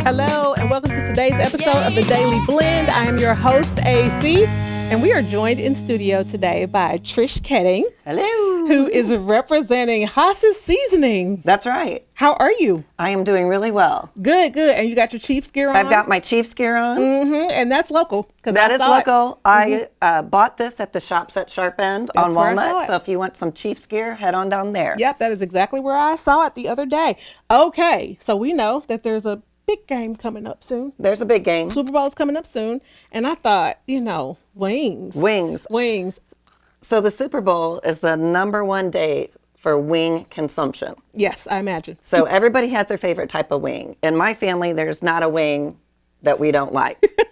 Hello, and welcome to today's episode of The Daily Blend. I am your host, AC, and we are joined in studio today by Trish Koetting. Hello. Who is representing Haas's Seasonings. That's right. How are you? I am doing really well. Good. And you got your Chiefs gear on? I've got my Chiefs gear on. And that's local. That is local. I bought this at the Shops at Sharp End on Walnut. So if you want some Chiefs gear, head on down there. Yep, that is exactly where I saw it the other day. Okay, so we know that there's a big game coming up soon. There's a big game. Super Bowl is coming up soon. And I thought, wings. So the Super Bowl is the #1 day for wing consumption. Yes, I imagine. So everybody has their favorite type of wing. In my family, there's not a wing that we don't like.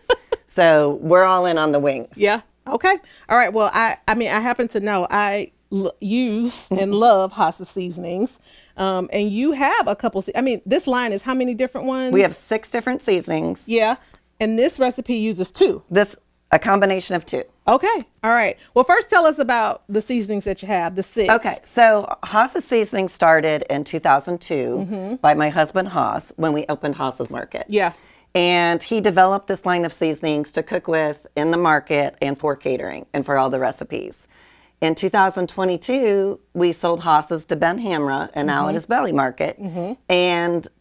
So we're all in on the wings. Yeah. Okay. All right. Well, I happen to know I use and love Haas's Seasonings. And you have a couple. This line is how many different ones? We have 6 different seasonings. Yeah. And this recipe uses 2. A combination of 2. Okay. All right. Well, first tell us about the seasonings that you have, the 6. Okay. So Haas's Seasoning started in 2002 by my husband Haas when we opened Haas's Market. Yeah. And he developed this line of seasonings to cook with in the market and for catering and for all the recipes. In 2022, we sold Haas's to Ben Hamra, and now it is Belly Market.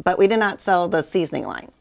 But we did not sell the seasoning line.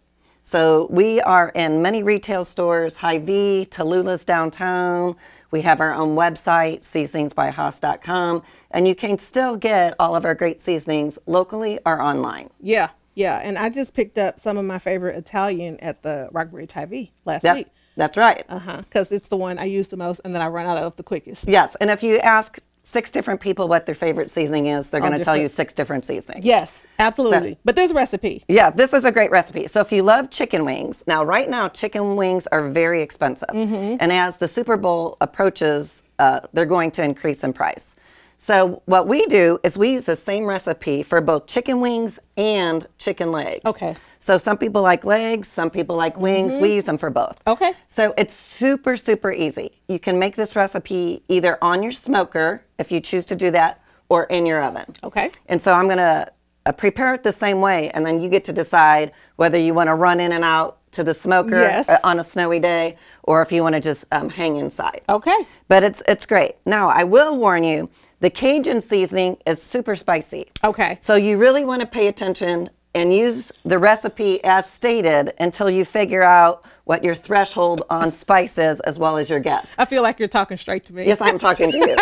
So we are in many retail stores, Hy-Vee, Tallulah's downtown. We have our own website, seasoningsbyhaas.com, and you can still get all of our great seasonings locally or online. Yeah. And I just picked up some of my favorite Italian at the Rockbridge Hy-Vee last week. That's right. Because it's the one I use the most and then I run out of the quickest. Yes, and if you ask 6 different people what their favorite seasoning is, they're going to tell you 6 different seasonings. Yes, absolutely. But this recipe. Yeah, this is a great recipe. So if you love chicken wings, right now chicken wings are very expensive. And as the Super Bowl approaches, they're going to increase in price. So what we do is we use the same recipe for both chicken wings and chicken legs. Okay. So some people like legs, some people like wings. We use them for both. Okay. So it's super, super easy. You can make this recipe either on your smoker, if you choose to do that, or in your oven. Okay. And so I'm going to prepare it the same way, and then you get to decide whether you want to run in and out to the smoker on a snowy day, or if you want to just hang inside. Okay. But it's great. Now, I will warn you, the Cajun seasoning is super spicy. Okay. So you really want to pay attention and use the recipe as stated until you figure out what your threshold on spice is, as well as your guess. I feel like you're talking straight to me. Yes, I'm talking to you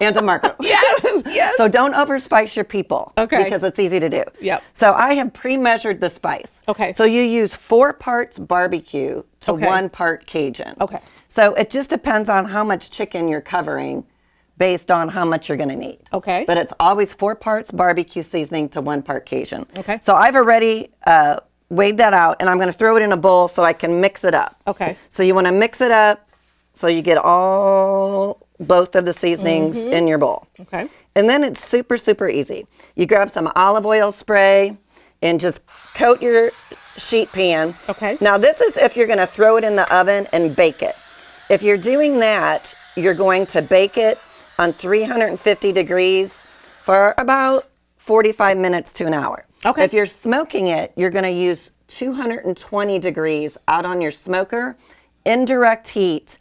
and to Marco. Yes. So don't overspice your people. Okay. Because it's easy to do. Yep. So I have pre-measured the spice. Okay. So you use 4 parts barbecue to 1 part Cajun. Okay. So it just depends on how much chicken you're covering based on how much you're going to need. Okay. But it's always 4 parts barbecue seasoning to 1 part Cajun. Okay. So I've already weighed that out, and I'm going to throw it in a bowl so I can mix it up. Okay. So you want to mix it up so you get both of the seasonings in your bowl. Okay. And then it's super, super easy. You grab some olive oil spray and just coat your sheet pan. Okay. Now this is if you're going to throw it in the oven and bake it. If you're doing that, you're going to bake it on 350 degrees for about 45 minutes to an hour. Okay. If you're smoking it, you're going to use 220 degrees out on your smoker, indirect heat,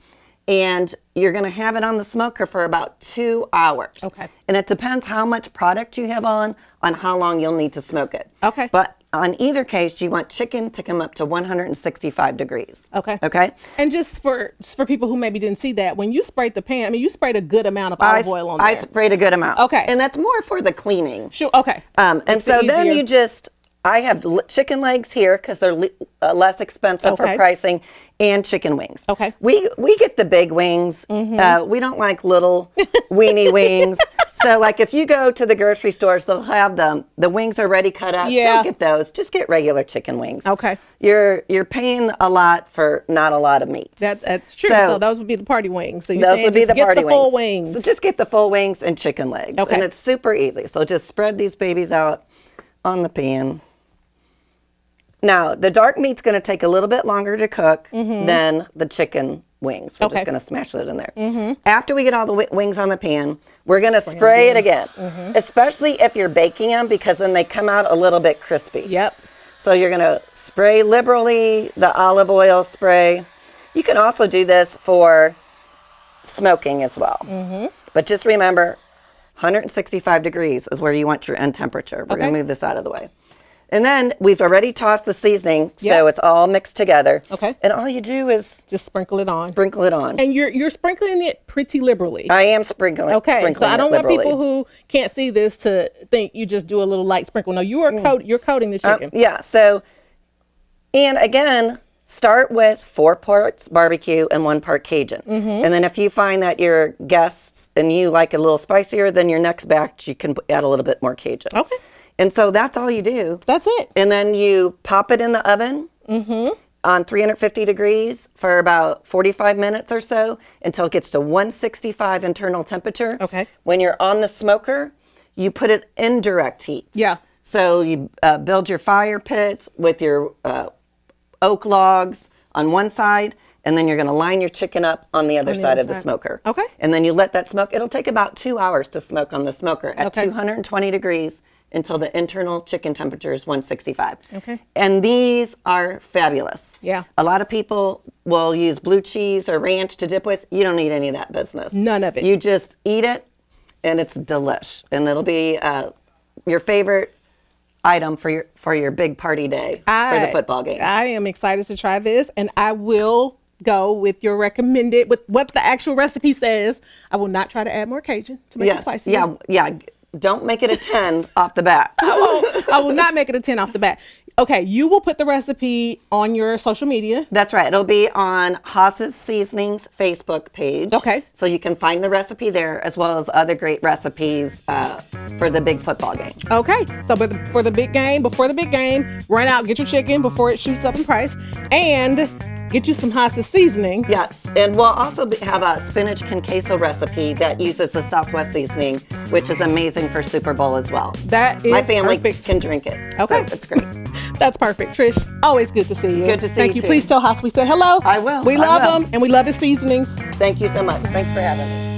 and you're going to have it on the smoker for about 2 hours. Okay. And it depends how much product you have on how long you'll need to smoke it. Okay. But on either case, you want chicken to come up to 165 degrees. Okay. Okay. And just for people who maybe didn't see that, when you sprayed the pan, you sprayed a good amount of olive oil on there. I sprayed a good amount. Okay. And that's more for the cleaning. Sure. Okay. And so then you just, I have chicken legs here because they're less expensive for pricing, and chicken wings. Okay. We get the big wings. We don't like little weenie wings. So like if you go to the grocery stores, they'll have the wings already cut up. Yeah. Don't get those. Just get regular chicken wings. Okay. You're paying a lot for not a lot of meat. That's true. So those would be the party wings. So those would be the party wings. Full wings. So just get the full wings and chicken legs. Okay. And it's super easy. So just spread these babies out on the pan. Now, the dark meat's going to take a little bit longer to cook than the chicken wings. We're just going to smash it in there. After we get all the wings on the pan, we're going to spray it again, especially if you're baking them, because then they come out a little bit crispy. Yep. So you're going to Spray liberally, the olive oil spray. You can also do this for smoking as well. But just remember, 165 degrees is where you want your end temperature. We're going to move this out of the way. And then we've already tossed the seasoning, so it's all mixed together. Okay. And all you do is just sprinkle it on. Sprinkle it on. And you're sprinkling it pretty liberally. I am sprinkling. Okay. So I don't want people who can't see this to think you just do a little light sprinkle. No, you are you're coating the chicken. Yeah. So, and again, start with 4 parts barbecue and 1 part Cajun. And then if you find that your guests and you like it a little spicier, then your next batch you can add a little bit more Cajun. Okay. And so that's all you do. That's it. And then you pop it in the oven on 350 degrees for about 45 minutes or so until it gets to 165 internal temperature. Okay. When you're on the smoker, you put it in direct heat. Yeah. So you build your fire pit with your oak logs on one side, and then you're going to line your chicken up on the other side of the smoker. Okay. And then you let that smoke. It'll take about 2 hours to smoke on the smoker at 220 degrees until the internal chicken temperature is 165. Okay. And these are fabulous. Yeah. A lot of people will use blue cheese or ranch to dip with. You don't need any of that business. None of it. You just eat it, and it's delish. And it'll be your favorite item for your big party day for the football game. I am excited to try this, and I will go with your recommended, with what the actual recipe says. I will not try to add more Cajun to make it spicy. Yeah. Don't make it a 10 off the bat. I will not make it a 10 off the bat. Okay, you will put the recipe on your social media. That's right. It'll be on Haas's Seasonings Facebook page. Okay. So you can find the recipe there as well as other great recipes for the big football game. Okay, so for the big game, before the big game, run out, get your chicken before it shoots up in price, and get you some Haas's seasoning. Yes, and we'll also have a spinach con queso recipe that uses the Southwest seasoning, which is amazing for Super Bowl as well. That is My family perfect. can drink it. Okay. So it's great. That's perfect. Trish, always good to see you. Good to see Thank you you. too. Please tell Haas we said hello. I will. We love him, and we love his seasonings. Thank you so much. Thanks for having me.